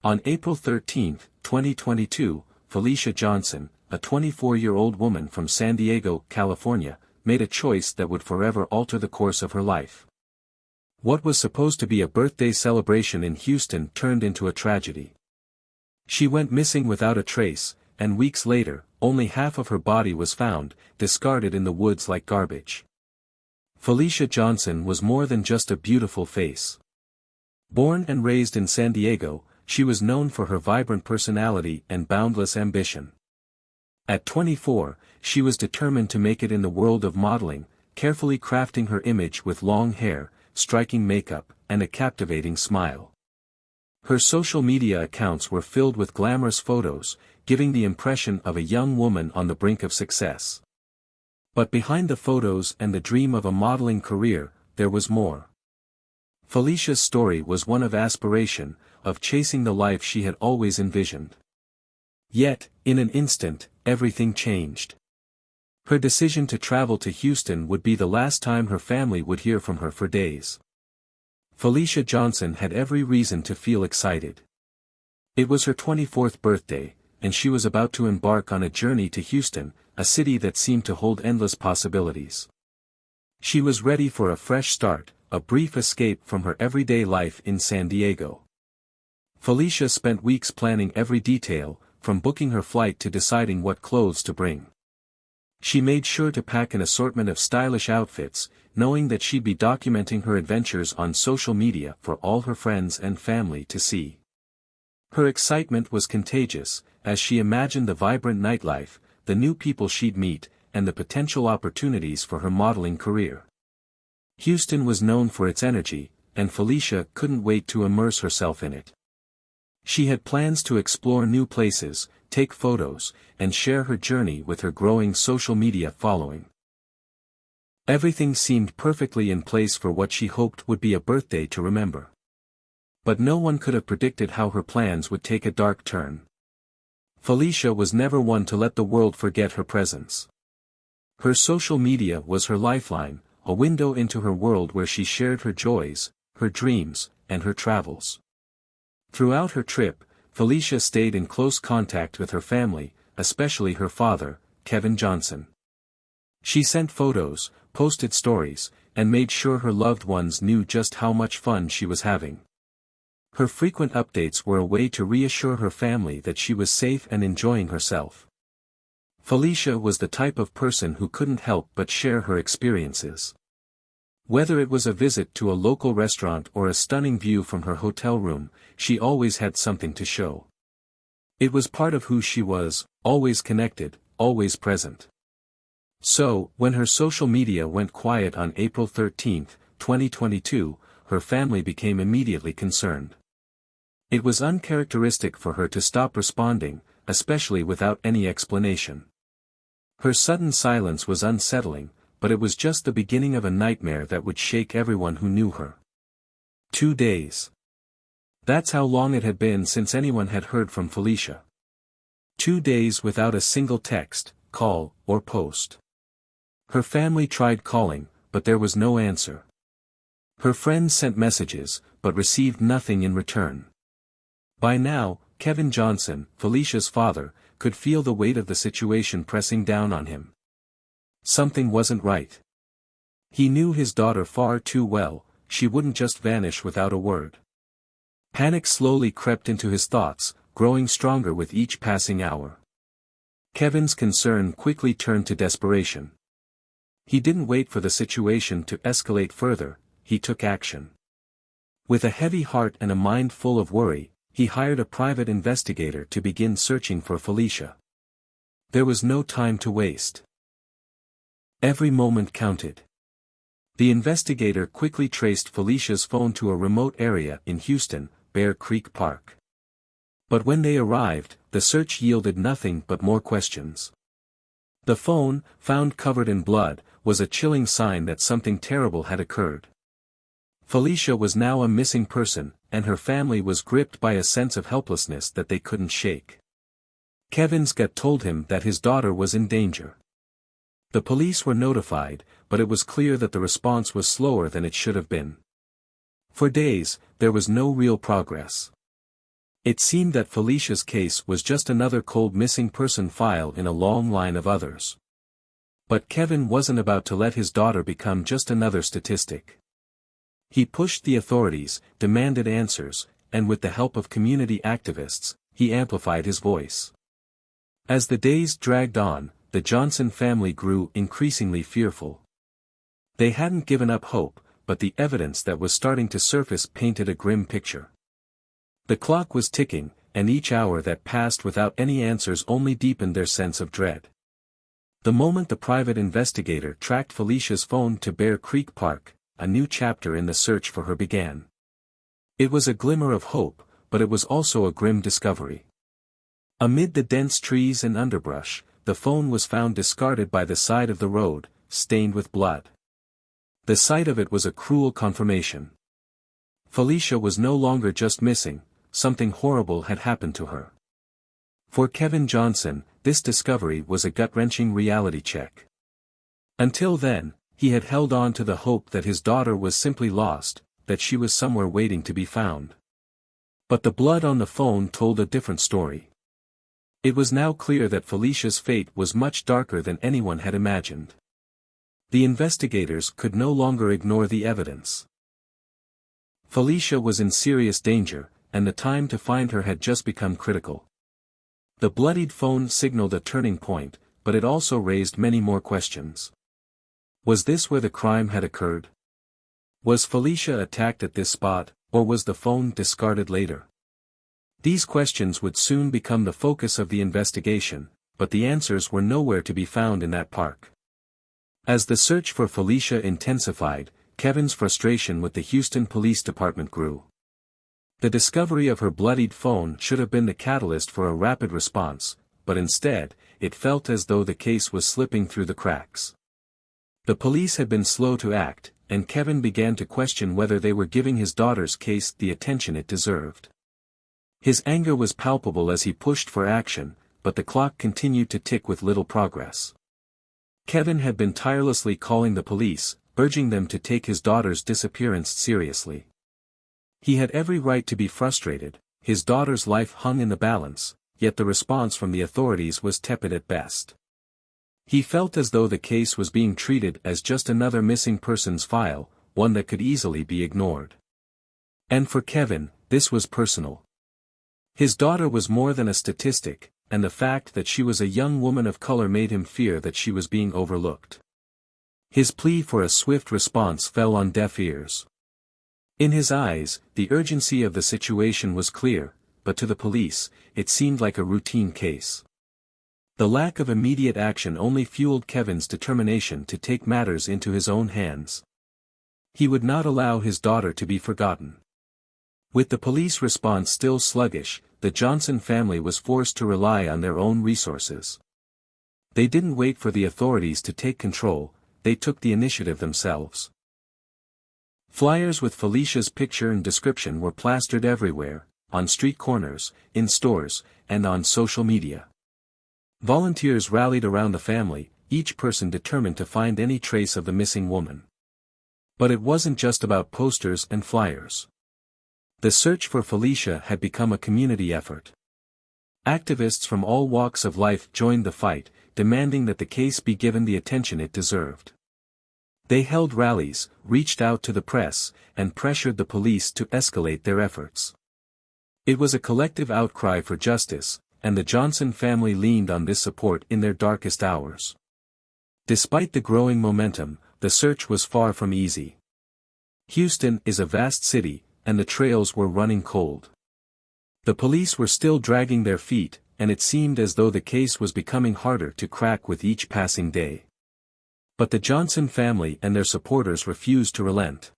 On April 13, 2022, Felicia Johnson, a 24-year-old woman from San Diego, California, made a choice that would forever alter the course of her life. What was supposed to be a birthday celebration in Houston turned into a tragedy. She went missing without a trace, and weeks later, only half of her body was found, discarded in the woods like garbage. Felicia Johnson was more than just a beautiful face. Born and raised in San Diego, she was known for her vibrant personality and boundless ambition. At 24, she was determined to make it in the world of modeling, carefully crafting her image with long hair, striking makeup, and a captivating smile. Her social media accounts were filled with glamorous photos, giving the impression of a young woman on the brink of success. But behind the photos and the dream of a modeling career, there was more. Felicia's story was one of aspiration, of chasing the life she had always envisioned. Yet, in an instant, everything changed. Her decision to travel to Houston would be the last time her family would hear from her for days. Felicia Johnson had every reason to feel excited. It was her 24th birthday, and she was about to embark on a journey to Houston, a city that seemed to hold endless possibilities. She was ready for a fresh start, a brief escape from her everyday life in San Diego. Felicia spent weeks planning every detail, from booking her flight to deciding what clothes to bring. She made sure to pack an assortment of stylish outfits, knowing that she'd be documenting her adventures on social media for all her friends and family to see. Her excitement was contagious, as she imagined the vibrant nightlife, the new people she'd meet, and the potential opportunities for her modeling career. Houston was known for its energy, and Felicia couldn't wait to immerse herself in it. She had plans to explore new places, take photos, and share her journey with her growing social media following. Everything seemed perfectly in place for what she hoped would be a birthday to remember. But no one could have predicted how her plans would take a dark turn. Felicia was never one to let the world forget her presence. Her social media was her lifeline, a window into her world where she shared her joys, her dreams, and her travels. Throughout her trip, Felicia stayed in close contact with her family, especially her father, Kevin Johnson. She sent photos, posted stories, and made sure her loved ones knew just how much fun she was having. Her frequent updates were a way to reassure her family that she was safe and enjoying herself. Felicia was the type of person who couldn't help but share her experiences. Whether it was a visit to a local restaurant or a stunning view from her hotel room, she always had something to show. It was part of who she was, always connected, always present. So, when her social media went quiet on April 13, 2022, her family became immediately concerned. It was uncharacteristic for her to stop responding, especially without any explanation. Her sudden silence was unsettling, but it was just the beginning of a nightmare that would shake everyone who knew her. 2 days. That's how long it had been since anyone had heard from Felicia. 2 days without a single text, call, or post. Her family tried calling, but there was no answer. Her friends sent messages, but received nothing in return. By now, Kevin Johnson, Felicia's father, could feel the weight of the situation pressing down on him. Something wasn't right. He knew his daughter far too well, she wouldn't just vanish without a word. Panic slowly crept into his thoughts, growing stronger with each passing hour. Kevin's concern quickly turned to desperation. He didn't wait for the situation to escalate further, he took action. With a heavy heart and a mind full of worry, he hired a private investigator to begin searching for Felicia. There was no time to waste. Every moment counted. The investigator quickly traced Felicia's phone to a remote area in Houston, Bear Creek Park. But when they arrived, the search yielded nothing but more questions. The phone, found covered in blood, was a chilling sign that something terrible had occurred. Felicia was now a missing person, and her family was gripped by a sense of helplessness that they couldn't shake. Kevin's gut told him that his daughter was in danger. The police were notified, but it was clear that the response was slower than it should have been. For days, there was no real progress. It seemed that Felicia's case was just another cold missing person file in a long line of others. But Kevin wasn't about to let his daughter become just another statistic. He pushed the authorities, demanded answers, and with the help of community activists, he amplified his voice. As the days dragged on, the Johnson family grew increasingly fearful. They hadn't given up hope, but the evidence that was starting to surface painted a grim picture. The clock was ticking, and each hour that passed without any answers only deepened their sense of dread. The moment the private investigator tracked Felicia's phone to Bear Creek Park, a new chapter in the search for her began. It was a glimmer of hope, but it was also a grim discovery. Amid the dense trees and underbrush, the phone was found discarded by the side of the road, stained with blood. The sight of it was a cruel confirmation. Felicia was no longer just missing, something horrible had happened to her. For Kevin Johnson, this discovery was a gut-wrenching reality check. Until then, he had held on to the hope that his daughter was simply lost, that she was somewhere waiting to be found. But the blood on the phone told a different story. It was now clear that Felicia's fate was much darker than anyone had imagined. The investigators could no longer ignore the evidence. Felicia was in serious danger, and the time to find her had just become critical. The bloodied phone signaled a turning point, but it also raised many more questions. Was this where the crime had occurred? Was Felicia attacked at this spot, or was the phone discarded later? These questions would soon become the focus of the investigation, but the answers were nowhere to be found in that park. As the search for Felicia intensified, Kevin's frustration with the Houston Police Department grew. The discovery of her bloodied phone should have been the catalyst for a rapid response, but instead, it felt as though the case was slipping through the cracks. The police had been slow to act, and Kevin began to question whether they were giving his daughter's case the attention it deserved. His anger was palpable as he pushed for action, but the clock continued to tick with little progress. Kevin had been tirelessly calling the police, urging them to take his daughter's disappearance seriously. He had every right to be frustrated, his daughter's life hung in the balance, yet the response from the authorities was tepid at best. He felt as though the case was being treated as just another missing persons file, one that could easily be ignored. And for Kevin, this was personal. His daughter was more than a statistic, and the fact that she was a young woman of color made him fear that she was being overlooked. His plea for a swift response fell on deaf ears. In his eyes, the urgency of the situation was clear, but to the police, it seemed like a routine case. The lack of immediate action only fueled Kevin's determination to take matters into his own hands. He would not allow his daughter to be forgotten. With the police response still sluggish, the Johnson family was forced to rely on their own resources. They didn't wait for the authorities to take control, they took the initiative themselves. Flyers with Felicia's picture and description were plastered everywhere, on street corners, in stores, and on social media. Volunteers rallied around the family, each person determined to find any trace of the missing woman. But it wasn't just about posters and flyers. The search for Felicia had become a community effort. Activists from all walks of life joined the fight, demanding that the case be given the attention it deserved. They held rallies, reached out to the press, and pressured the police to escalate their efforts. It was a collective outcry for justice, and the Johnson family leaned on this support in their darkest hours. Despite the growing momentum, the search was far from easy. Houston is a vast city, and the trails were running cold. The police were still dragging their feet, and it seemed as though the case was becoming harder to crack with each passing day. But the Johnson family and their supporters refused to relent.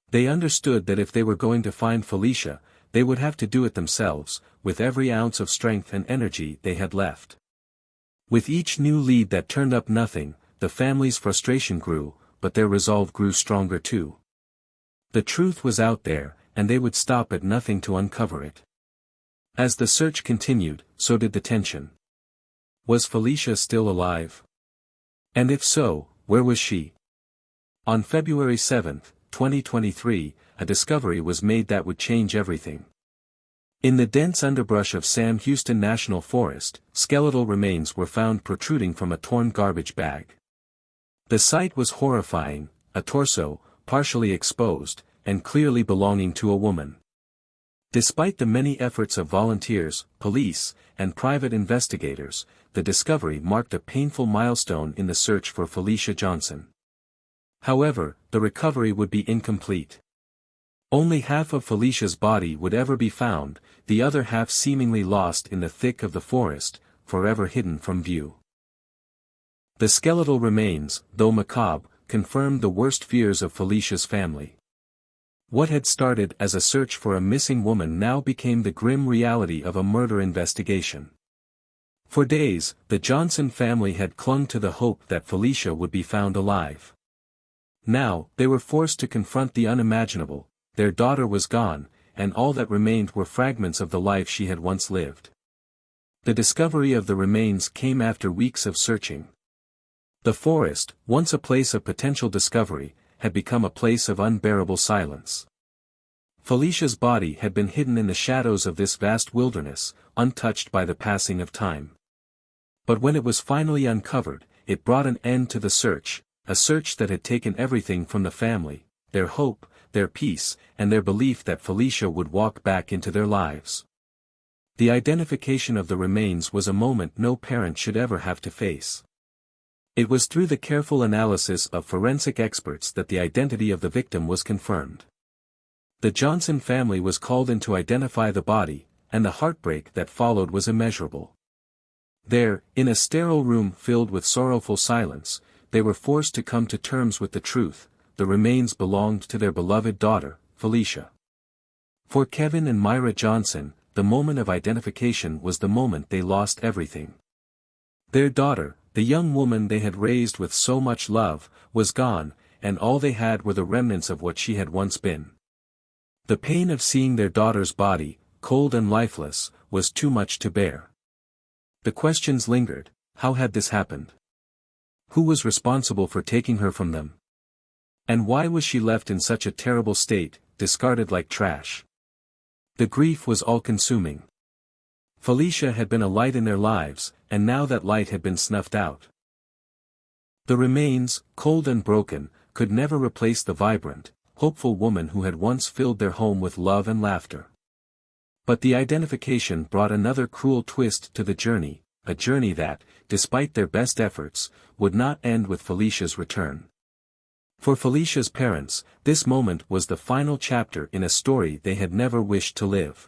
They understood that if they were going to find Felicia, they would have to do it themselves, with every ounce of strength and energy they had left. With each new lead that turned up nothing, the family's frustration grew, but their resolve grew stronger too. The truth was out there, and they would stop at nothing to uncover it. As the search continued, so did the tension. Was Felicia still alive? And if so, where was she? On February 7, 2023, a discovery was made that would change everything. In the dense underbrush of Sam Houston National Forest, skeletal remains were found protruding from a torn garbage bag. The sight was horrifying, a torso, partially exposed, and clearly belonging to a woman. Despite the many efforts of volunteers, police, and private investigators, the discovery marked a painful milestone in the search for Felicia Johnson. However, the recovery would be incomplete. Only half of Felicia's body would ever be found, the other half seemingly lost in the thick of the forest, forever hidden from view. The skeletal remains, though macabre, confirmed the worst fears of Felicia's family. What had started as a search for a missing woman now became the grim reality of a murder investigation. For days, the Johnson family had clung to the hope that Felicia would be found alive. Now, they were forced to confront the unimaginable. Their daughter was gone, and all that remained were fragments of the life she had once lived. The discovery of the remains came after weeks of searching. The forest, once a place of potential discovery, had become a place of unbearable silence. Felicia's body had been hidden in the shadows of this vast wilderness, untouched by the passing of time. But when it was finally uncovered, it brought an end to the search, a search that had taken everything from the family, their hope, their peace, and their belief that Felicia would walk back into their lives. The identification of the remains was a moment no parent should ever have to face. It was through the careful analysis of forensic experts that the identity of the victim was confirmed. The Johnson family was called in to identify the body, and the heartbreak that followed was immeasurable. There, in a sterile room filled with sorrowful silence, they were forced to come to terms with the truth. The remains belonged to their beloved daughter, Felicia. For Kevin and Myra Johnson, the moment of identification was the moment they lost everything. Their daughter, the young woman they had raised with so much love, was gone, and all they had were the remnants of what she had once been. The pain of seeing their daughter's body, cold and lifeless, was too much to bear. The questions lingered: how had this happened? Who was responsible for taking her from them? And why was she left in such a terrible state, discarded like trash? The grief was all-consuming. Felicia had been a light in their lives, and now that light had been snuffed out. The remains, cold and broken, could never replace the vibrant, hopeful woman who had once filled their home with love and laughter. But the identification brought another cruel twist to the journey, a journey that, despite their best efforts, would not end with Felicia's return. For Felicia's parents, this moment was the final chapter in a story they had never wished to live.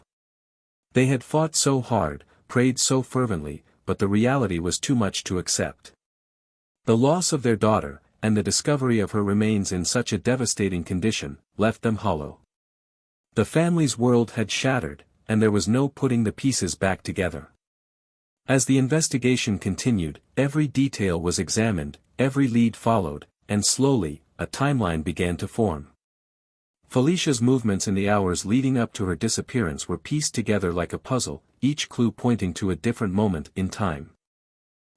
They had fought so hard, prayed so fervently, but the reality was too much to accept. The loss of their daughter, and the discovery of her remains in such a devastating condition, left them hollow. The family's world had shattered, and there was no putting the pieces back together. As the investigation continued, every detail was examined, every lead followed, and slowly, a timeline began to form. Felicia's movements in the hours leading up to her disappearance were pieced together like a puzzle, each clue pointing to a different moment in time.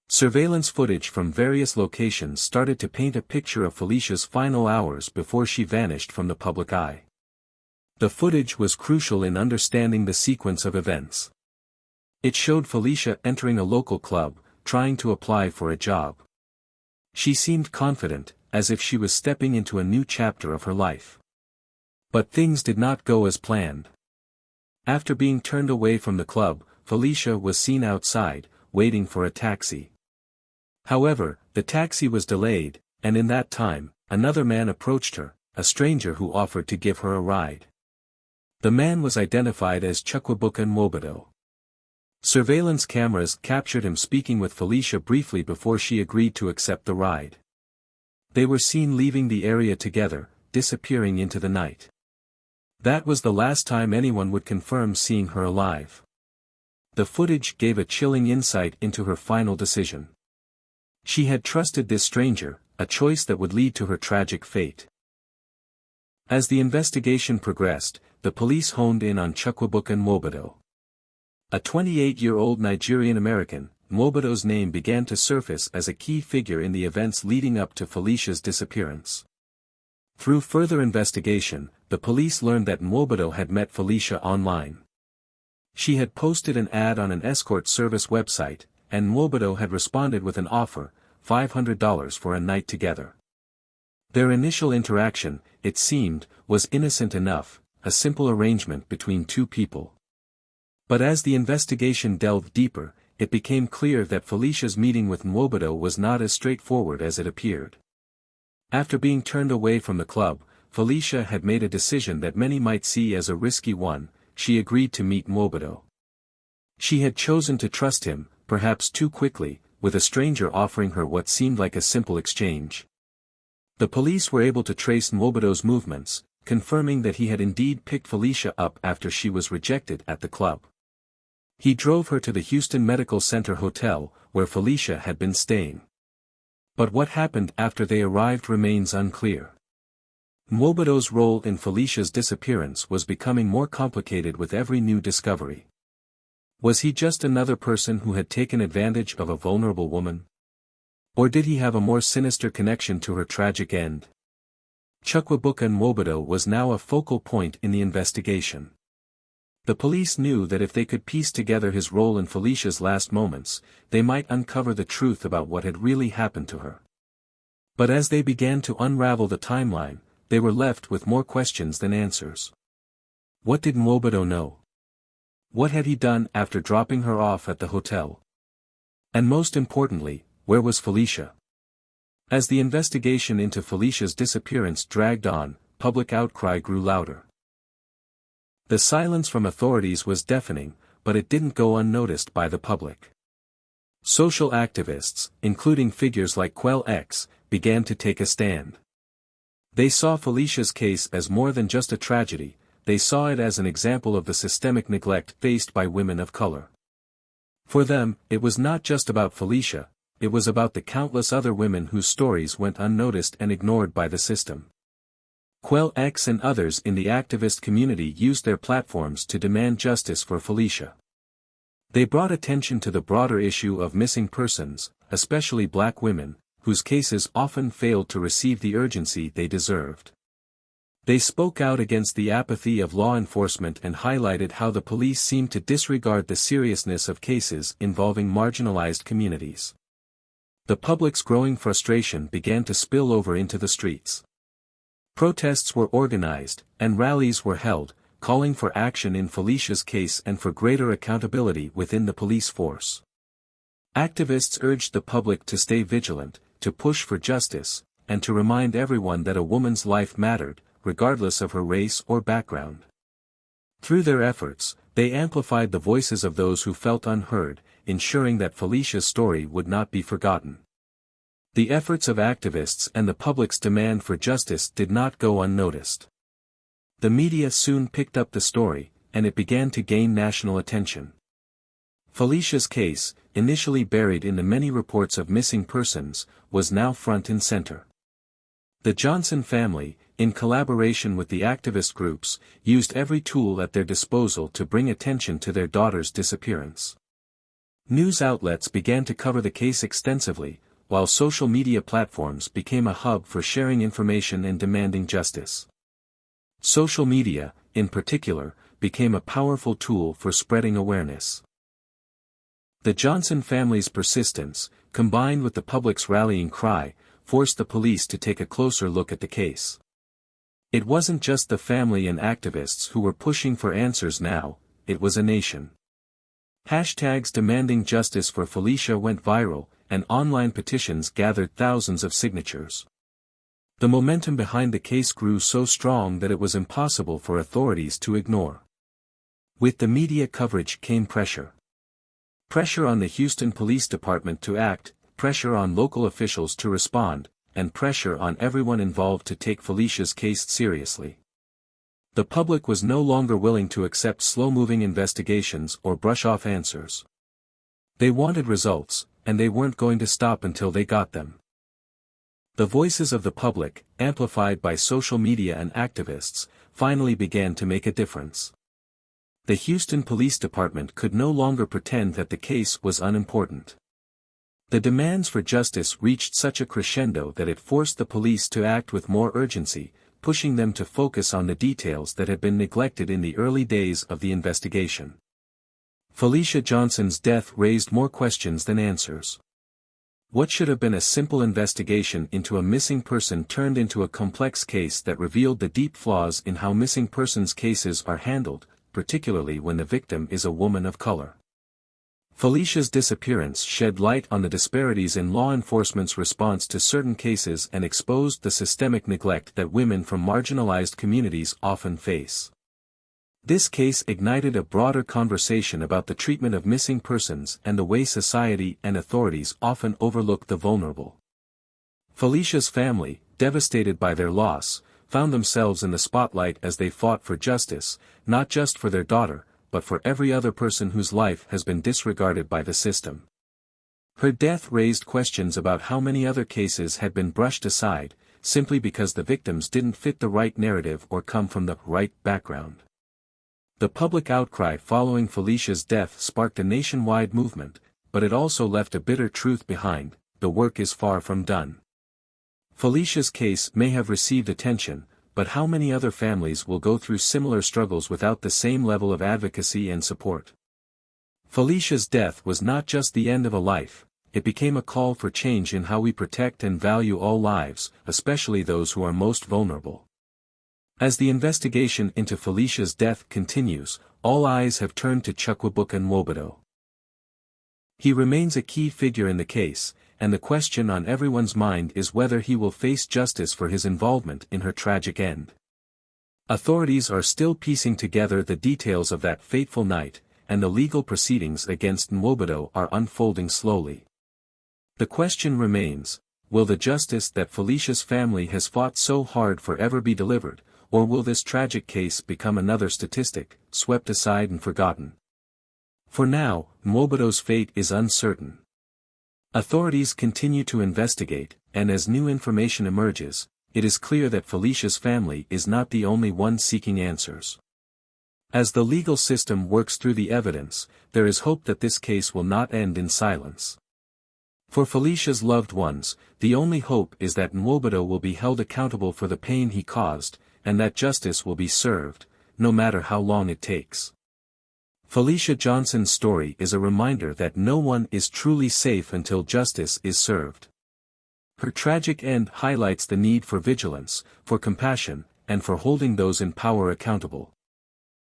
Surveillance footage from various locations started to paint a picture of Felicia's final hours before she vanished from the public eye. The footage was crucial in understanding the sequence of events. It showed Felicia entering a local club, trying to apply for a job. She seemed confident, as if she was stepping into a new chapter of her life. But things did not go as planned. After being turned away from the club, Felicia was seen outside, waiting for a taxi. However, the taxi was delayed, and in that time, another man approached her, a stranger who offered to give her a ride. The man was identified as Chukweubuka Nwooboodo. Surveillance cameras captured him speaking with Felicia briefly before she agreed to accept the ride. They were seen leaving the area together, disappearing into the night. That was the last time anyone would confirm seeing her alive. The footage gave a chilling insight into her final decision. She had trusted this stranger, a choice that would lead to her tragic fate. As the investigation progressed, the police honed in on Chukweubuka Nwooboodo. A 28-year-old Nigerian-American, Nwooboodo's name began to surface as a key figure in the events leading up to Felicia's disappearance. Through further investigation, the police learned that Nwooboodo had met Felicia online. She had posted an ad on an escort service website, and Nwooboodo had responded with an offer, $500 for a night together. Their initial interaction, it seemed, was innocent enough, a simple arrangement between two people. But as the investigation delved deeper, it became clear that Felicia's meeting with Nwooboodo was not as straightforward as it appeared. After being turned away from the club, Felicia had made a decision that many might see as a risky one. She agreed to meet Nwooboodo. She had chosen to trust him, perhaps too quickly, with a stranger offering her what seemed like a simple exchange. The police were able to trace Nwooboodo's movements, confirming that he had indeed picked Felicia up after she was rejected at the club. He drove her to the Houston Medical Center hotel, where Felicia had been staying. But what happened after they arrived remains unclear. Nwooboodo's role in Felicia's disappearance was becoming more complicated with every new discovery. Was he just another person who had taken advantage of a vulnerable woman? Or did he have a more sinister connection to her tragic end? Chukweubuka Nwooboodo was now a focal point in the investigation. The police knew that if they could piece together his role in Felicia's last moments, they might uncover the truth about what had really happened to her. But as they began to unravel the timeline, they were left with more questions than answers. What did Nwooboodo know? What had he done after dropping her off at the hotel? And most importantly, where was Felicia? As the investigation into Felicia's disappearance dragged on, public outcry grew louder. The silence from authorities was deafening, but it didn't go unnoticed by the public. Social activists, including figures like Chukweubuka, began to take a stand. They saw Felicia's case as more than just a tragedy, they saw it as an example of the systemic neglect faced by women of color. For them, it was not just about Felicia, it was about the countless other women whose stories went unnoticed and ignored by the system. Chukweubuka and others in the activist community used their platforms to demand justice for Felicia. They brought attention to the broader issue of missing persons, especially black women, whose cases often failed to receive the urgency they deserved. They spoke out against the apathy of law enforcement and highlighted how the police seemed to disregard the seriousness of cases involving marginalized communities. The public's growing frustration began to spill over into the streets. Protests were organized, and rallies were held, calling for action in Felicia's case and for greater accountability within the police force. Activists urged the public to stay vigilant, to push for justice, and to remind everyone that a woman's life mattered, regardless of her race or background. Through their efforts, they amplified the voices of those who felt unheard, ensuring that Felicia's story would not be forgotten. The efforts of activists and the public's demand for justice did not go unnoticed. The media soon picked up the story, and it began to gain national attention. Felicia's case, initially buried in the many reports of missing persons, was now front and center. The Johnson family, in collaboration with the activist groups, used every tool at their disposal to bring attention to their daughter's disappearance. News outlets began to cover the case extensively, while social media platforms became a hub for sharing information and demanding justice. Social media, in particular, became a powerful tool for spreading awareness. The Johnson family's persistence, combined with the public's rallying cry, forced the police to take a closer look at the case. It wasn't just the family and activists who were pushing for answers now, it was a nation. Hashtags demanding justice for Felicia went viral, and online petitions gathered thousands of signatures. The momentum behind the case grew so strong that it was impossible for authorities to ignore. With the media coverage came pressure. Pressure on the Houston Police Department to act, pressure on local officials to respond, and pressure on everyone involved to take Felicia's case seriously. The public was no longer willing to accept slow-moving investigations or brush off answers. They wanted results, and they weren't going to stop until they got them. The voices of the public, amplified by social media and activists, finally began to make a difference. The Houston Police Department could no longer pretend that the case was unimportant. The demands for justice reached such a crescendo that it forced the police to act with more urgency, pushing them to focus on the details that had been neglected in the early days of the investigation. Felicia Johnson's death raised more questions than answers. What should have been a simple investigation into a missing person turned into a complex case that revealed the deep flaws in how missing persons cases are handled, particularly when the victim is a woman of color. Felicia's disappearance shed light on the disparities in law enforcement's response to certain cases and exposed the systemic neglect that women from marginalized communities often face. This case ignited a broader conversation about the treatment of missing persons and the way society and authorities often overlook the vulnerable. Felicia's family, devastated by their loss, found themselves in the spotlight as they fought for justice, not just for their daughter, but for every other person whose life has been disregarded by the system. Her death raised questions about how many other cases had been brushed aside, simply because the victims didn't fit the right narrative or come from the right background. The public outcry following Felicia's death sparked a nationwide movement, but it also left a bitter truth behind: the work is far from done. Felicia's case may have received attention, but how many other families will go through similar struggles without the same level of advocacy and support? Felicia's death was not just the end of a life, it became a call for change in how we protect and value all lives, especially those who are most vulnerable. As the investigation into Felicia's death continues, all eyes have turned to Chukweubuka Nwooboodo. He remains a key figure in the case, and the question on everyone's mind is whether he will face justice for his involvement in her tragic end. Authorities are still piecing together the details of that fateful night, and the legal proceedings against Nwooboodo are unfolding slowly. The question remains: will the justice that Felicia's family has fought so hard for ever be delivered, or will this tragic case become another statistic, swept aside and forgotten? For now, Nwooboodo's fate is uncertain. Authorities continue to investigate, and as new information emerges, it is clear that Felicia's family is not the only one seeking answers. As the legal system works through the evidence, there is hope that this case will not end in silence. For Felicia's loved ones, the only hope is that Nwooboodo will be held accountable for the pain he caused, and that justice will be served, no matter how long it takes. Felicia Johnson's story is a reminder that no one is truly safe until justice is served. Her tragic end highlights the need for vigilance, for compassion, and for holding those in power accountable.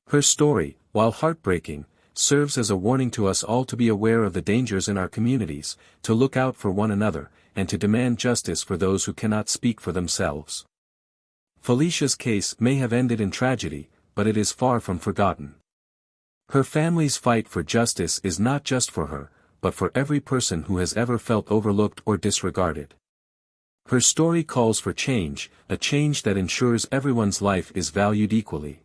Her story, while heartbreaking, serves as a warning to us all to be aware of the dangers in our communities, to look out for one another, and to demand justice for those who cannot speak for themselves. Felicia's case may have ended in tragedy, but it is far from forgotten. Her family's fight for justice is not just for her, but for every person who has ever felt overlooked or disregarded. Her story calls for change, a change that ensures everyone's life is valued equally.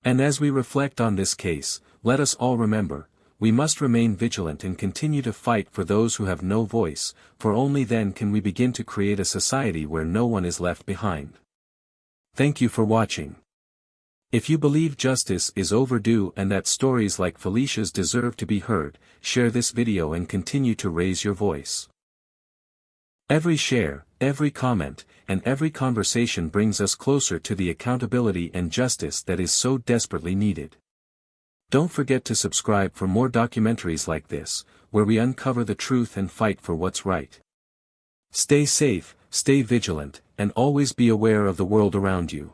And as we reflect on this case, let us all remember, we must remain vigilant and continue to fight for those who have no voice, for only then can we begin to create a society where no one is left behind. Thank you for watching. If you believe justice is overdue and that stories like Felicia's deserve to be heard, share this video and continue to raise your voice. Every share, every comment, and every conversation brings us closer to the accountability and justice that is so desperately needed. Don't forget to subscribe for more documentaries like this, where we uncover the truth and fight for what's right. Stay safe, stay vigilant, and always be aware of the world around you.